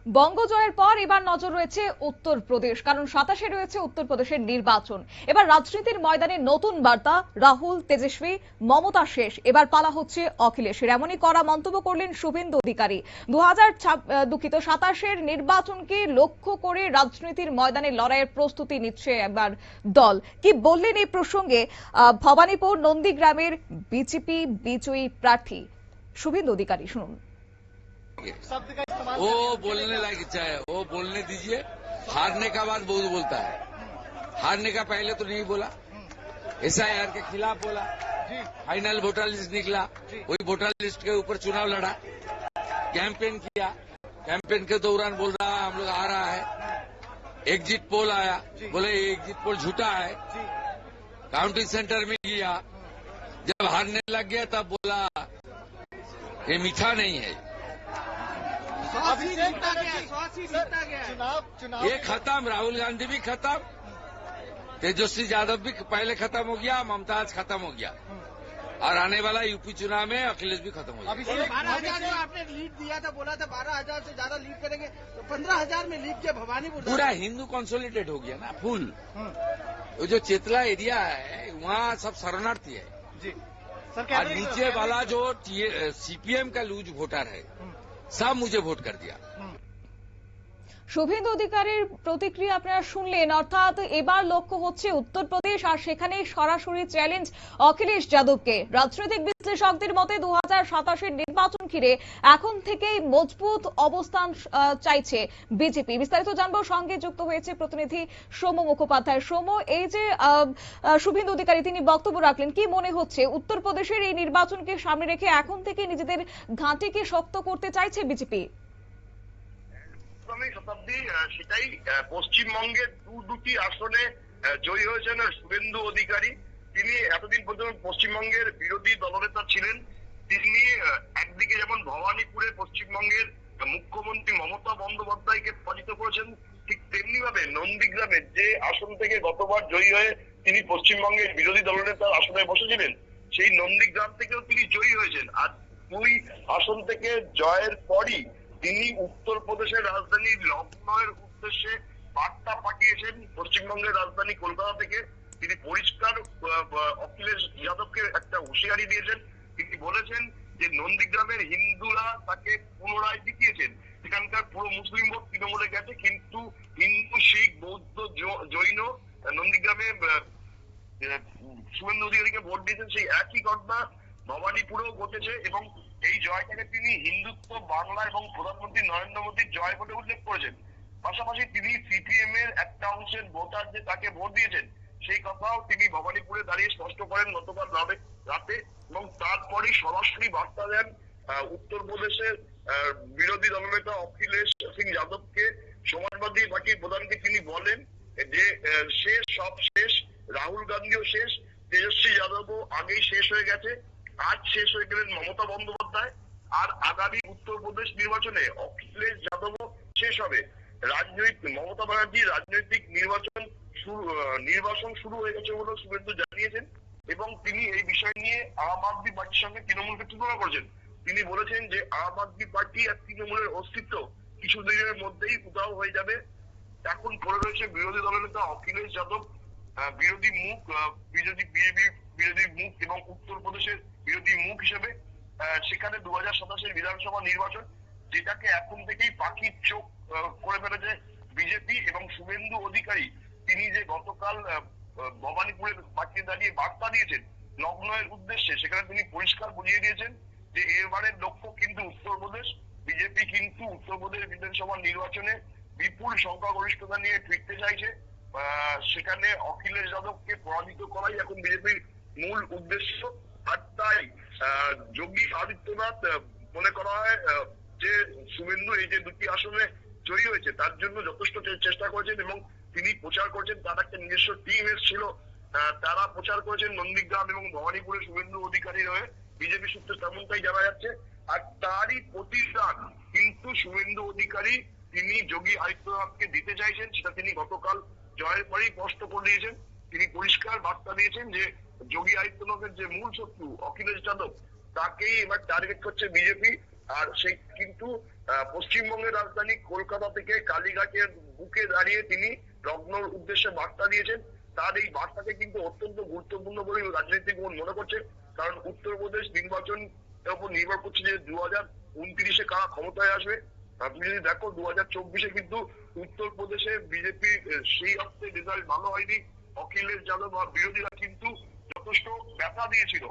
বঙ্গ জয়ের পর এবার নজর রয়েছে উত্তরপ্রদেশ, কারণ 27-এ রয়েছে উত্তরপ্রদেশের নির্বাচন। এবার রাজনীতির ময়দানে নতুন বার্তা, রাহুল, তেজস্বী, মমতা শেষ, এবার পালা হচ্ছে অখিলেশের। এমনই কড়া মন্তব্য করলেন শুভেন্দু অধিকারী। 27-এর নির্বাচনকে লক্ষ্য করে রাজনীতির ময়দানে লড়াইয়ের প্রস্তুতি নিচ্ছে এবার দল। কি বললেন এই প্রসঙ্গে ভবানীপুর নন্দীগ্রামের বিজেপি বিজয়ী প্রার্থী শুভেন্দু অধিকারী, শুনুন। वो बोलने लायक इच्छा है, वो बोलने दीजिए। हारने का बाद बहुत बोलता है, हारने का पहले तो नहीं बोला। एसआईआर के खिलाफ बोला, फाइनल वोटर लिस्ट निकला, वही वोटर लिस्ट के ऊपर चुनाव लड़ा, कैंपेन किया। कैंपेन के दौरान बोल रहा हम लोग आ रहा है। एग्जिट पोल आया, बोले एग्जिट पोल झूठा है। काउंटिंग सेंटर में गया, जब हारने लग गया तब बोला ये मीठा नहीं है, ये खत्म। राहुल गांधी भी खत्म, तेजस्वी यादव भी पहले खत्म हो गया, ममता आज खत्म हो गया, और आने वाला यूपी चुनाव में अखिलेश भी खत्म हो गया। 12,000 जो आपने लीड दिया था, बोला था 12,000 से ज्यादा लीड करेंगे, तो 15,000 में लीड किया भवानीपुर। पूरा हिंदू कंसोलिडेट हो गया ना फुल। वो जो चेतला एरिया है वहाँ सब शरणार्थी है जी सर। और नीचे वाला जो सीपीएम का लूज वोटर है सब मुझे ভোট कर दिया। শুভেন্দু অধিকারীর প্রতিক্রিয়া আপনারা শুনলেন। অর্থাৎ এবার লক্ষ্য হচ্ছে উত্তরপ্রদেশ, আর সেখানে সরাসরি চ্যালেঞ্জ অখিলেশ যাদবকে। রাজনৈতিক বিশ্লেষকদের মতে 2027-এর নির্বাচন ঘিরে এখন থেকেই মজবুত অবস্থান চাইছে বিজেপি। বিস্তারিত জানবো, সঙ্গে যুক্ত হয়েছে প্রতিনিধি সৌম্য মুখোপাধ্যায়। সৌম্য, এই যে শুভেন্দু অধিকারী তিনি বক্তব্য রাখলেন, কি মনে হচ্ছে উত্তরপ্রদেশের এই নির্বাচনকে সামনে রেখে এখন থেকে নিজেদের ঘাঁটিকে শক্ত করতে চাইছে বিজেপি? শতাব্দী সেটাই। পশ্চিমবঙ্গের দুটি আসনে জয়ী হয়েছেন শুভেন্দু অধিকারী। তিনি এতদিন পর্যন্ত পশ্চিমবঙ্গের বিরোধী দলনেতা ছিলেন। তিনি একদিকে যেমন ভবানীপুরে পশ্চিমবঙ্গের মুখ্যমন্ত্রী মমতা বন্দ্যোপাধ্যায়কে পরাজিত করেছেন, ঠিক তেমনি ভাবে নন্দীগ্রামের যে আসন থেকে গতবার জয়ী হয়ে তিনি পশ্চিমবঙ্গের বিরোধী দলনেতার আসনে বসেছিলেন, সেই নন্দীগ্রাম থেকেও তিনি জয়ী হয়েছেন। আর দুই আসন থেকে জয়ের পরই তিনি উত্তরপ্রদেশের রাজধানী লখনউয়ের উদ্দেশ্যে বার্তা পাঠিয়েছেন। পশ্চিমবঙ্গের রাজধানী কলকাতা থেকে তিনি পরিষ্কার অখিলেশ যাদবকে একটা হুঁশিয়ারি দিয়েছেন। তিনি বলেছেন যে নন্দীগ্রামের হিন্দুরা তাকে পুনরায় জিতিয়েছেন, সেখানকার পুরো মুসলিম ভোট তৃণমূলে গেছে, কিন্তু হিন্দু, শিখ, বৌদ্ধ, জৈন নন্দীগ্রামে শুভেন্দু অধিকারীকে ভোট দিয়েছেন। সেই একই ঘটনা ভবানীপুরেও ঘটেছে এবং এই জয়টাকে তিনি হিন্দুত্ব, বাংলা এবং প্রধানমন্ত্রী নরেন্দ্র মোদীর জয় বলে উল্লেখ করেছেন। পাশাপাশি তিনি সিপিএম এর একটা অংশের ভোটার যে তাকে ভোট দিয়েছেন সেই কথাও তিনি ভবানীপুরে দাঁড়িয়ে স্পষ্ট করেন গতকাল রাতে, এবং তারপরেই সরাসরি বার্তা দেন উত্তরপ্রদেশের বিরোধী দলনেতা অখিলেশ সিং যাদবকে। সমাজবাদী পার্টির প্রধানকে তিনি বলেন যে শেষ, সব শেষ, রাহুল গান্ধীও শেষ, তেজস্বী যাদবও আগেই শেষ হয়ে গেছে, আজ শেষ হয়ে গেলেন মমতা বন্দ্যোপাধ্যায়, আর আগামী উত্তরপ্রদেশ নির্বাচনে অখিলেশ যাদবও শেষ হবে। মমতা ব্যানার্জির রাজনৈতিক নির্বাচন শুরু হয়ে গেছে বলে শুভেন্দু জানিয়েছেন, এবং তিনি এই বিষয় নিয়ে আম আদমি পার্টির সঙ্গে তৃণমূলকে তুলনা করেছেন। তিনি বলেছেন যে আম আদমি পার্টি আর তৃণমূলের অস্তিত্ব কিছুদিনের মধ্যেই উধাও হয়ে যাবে। এখন পড়ে রয়েছে বিরোধী দলনেতা অখিলেশ যাদব বিরোধী মুখ এবং উত্তরপ্রদেশের বিরোধী মুখ হিসেবে। সেখানে 2027-এর বিধানসভা নির্বাচন, যেটাকে এখন থেকেই পাখির চোখ করে ফেলেছে বিজেপি। এবং শুভেন্দু অধিকারী তিনি যে গতকাল ভবানীপুরের মাঠে দাঁড়িয়ে বার্তা দিয়েছেন লখনউয়ের উদ্দেশ্যে, সেখানে তিনি পরিষ্কার বুঝিয়ে দিয়েছেন যে এবারের লক্ষ্য কিন্তু উত্তরপ্রদেশ। বিজেপি কিন্তু উত্তরপ্রদেশ বিধানসভা নির্বাচনে বিপুল সংখ্যাগরিষ্ঠতা নিয়ে ফিরতে চাইছে। সেখানে অখিলেশ যাদবকে পরাজিত করাই এখন বিজেপির মূল উদ্দেশ্য। আর তাই যোগী আদিত্যনাথ মনে করা হয় যে শুভেন্দু এই যে দুটি আসনে জয়ী হয়েছে তার জন্য যথেষ্ট চেষ্টা করেছেন, এবং তিনি প্রচার করেছেন। তার একটা নিজস্ব টিম এসেছিল, তারা প্রচার করেছেন নন্দীগ্রাম এবং ভবানীপুরে শুভেন্দু অধিকারীর হয়ে। বিজেপি সূত্রে তেমনটাই জানা যাচ্ছে। আর তারই প্রতিদান কিন্তু শুভেন্দু অধিকারী তিনি যোগী আদিত্যনাথকে দিতে চাইছেন, সেটা তিনি গতকাল জয়ের পরেই স্পষ্ট করে দিয়েছেন। তিনি পরিষ্কার বার্তা দিয়েছেন যে যোগী আদিত্যনাথের যে মূল শত্রু অখিলেশ যাদব, তাকেই এবার টার্গেট করছে বিজেপি। আর সে কিন্তু পশ্চিমবঙ্গের রাজধানী কলকাতা থেকে কালীঘাটের বুকে দাঁড়িয়ে তিনি লগ্নর উদ্দেশ্যে বার্তা দিয়েছেন। তার এই বার্তাকে কিন্তু অত্যন্ত গুরুত্বপূর্ণ বলে রাজনৈতিক মহল মনে করছে, কারণ উত্তরপ্রদেশ নির্বাচন উপর নির্ভর করছে যে 2029-এ কারা ক্ষমতায় আসবে। তুমি যদি দেখো 2024-এ কিন্তু উত্তরপ্রদেশে বিজেপি সেই অর্থে রেজাল্ট ভালো হয়নি। অখিলেশ যাদব বা বিরোধীরা কিন্তু যথেষ্ট ব্যথা দিয়েছিল,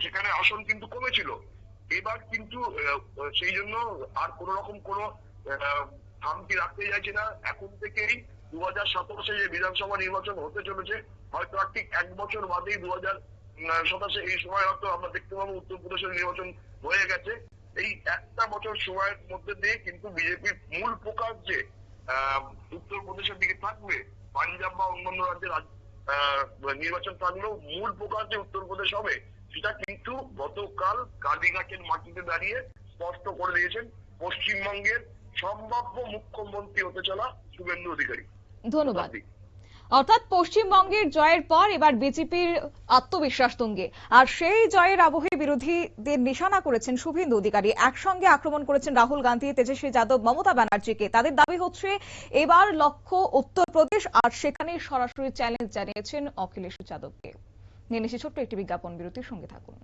সেখানে আসন কিন্তু কমেছিল। এবার কিন্তু সেই জন্য আর কোন রকম কোন থামতি রাখতে চাইছে না। এখন থেকেই 2027-এ যে বিধানসভা নির্বাচন হতে চলেছে, হয়তো আর ঠিক 1 বছর বাদেই 2027-এ এই সময় হয়তো আমরা দেখতে পাবো উত্তরপ্রদেশের নির্বাচন হয়ে গেছে। এই একটা বছর সময়ের মধ্যে দিয়ে কিন্তু বিজেপির মূল ফোকাস যে উত্তরপ্রদেশের দিকে থাকবে, পাঞ্জাব বা অন্যান্য রাজ্যের নির্বাচন থাকলেও মূল ফোকাস যে উত্তরপ্রদেশ হবে, সেটা কিন্তু গতকাল কালীঘাটের মাটিতে দাঁড়িয়ে স্পষ্ট করে দিয়েছেন পশ্চিমবঙ্গের সম্ভাব্য মুখ্যমন্ত্রী হতে চলা শুভেন্দু অধিকারী। ধন্যবাদ। অর্থাৎ পশ্চিমবঙ্গের জয়ের পর এবার বিজেপির আত্মবিশ্বাস তুঙ্গে, আর সেই জয়ের আবহে বিরোধীদের নিশানা করেছেন শুভেন্দু অধিকারী। একসঙ্গে আক্রমণ করেছেন রাহুল গান্ধী, তেজস্বী যাদব, মমতা ব্যানার্জিকে। তাদের দাবি হচ্ছে এবার লক্ষ্য উত্তরপ্রদেশ, আর সেখানে সরাসরি চ্যালেঞ্জ জানিয়েছেন অখিলেশ যাদবকে। নিয়ে নিচ্ছি ছোট্ট একটি বিজ্ঞাপন বিরতির, সঙ্গে থাকুন।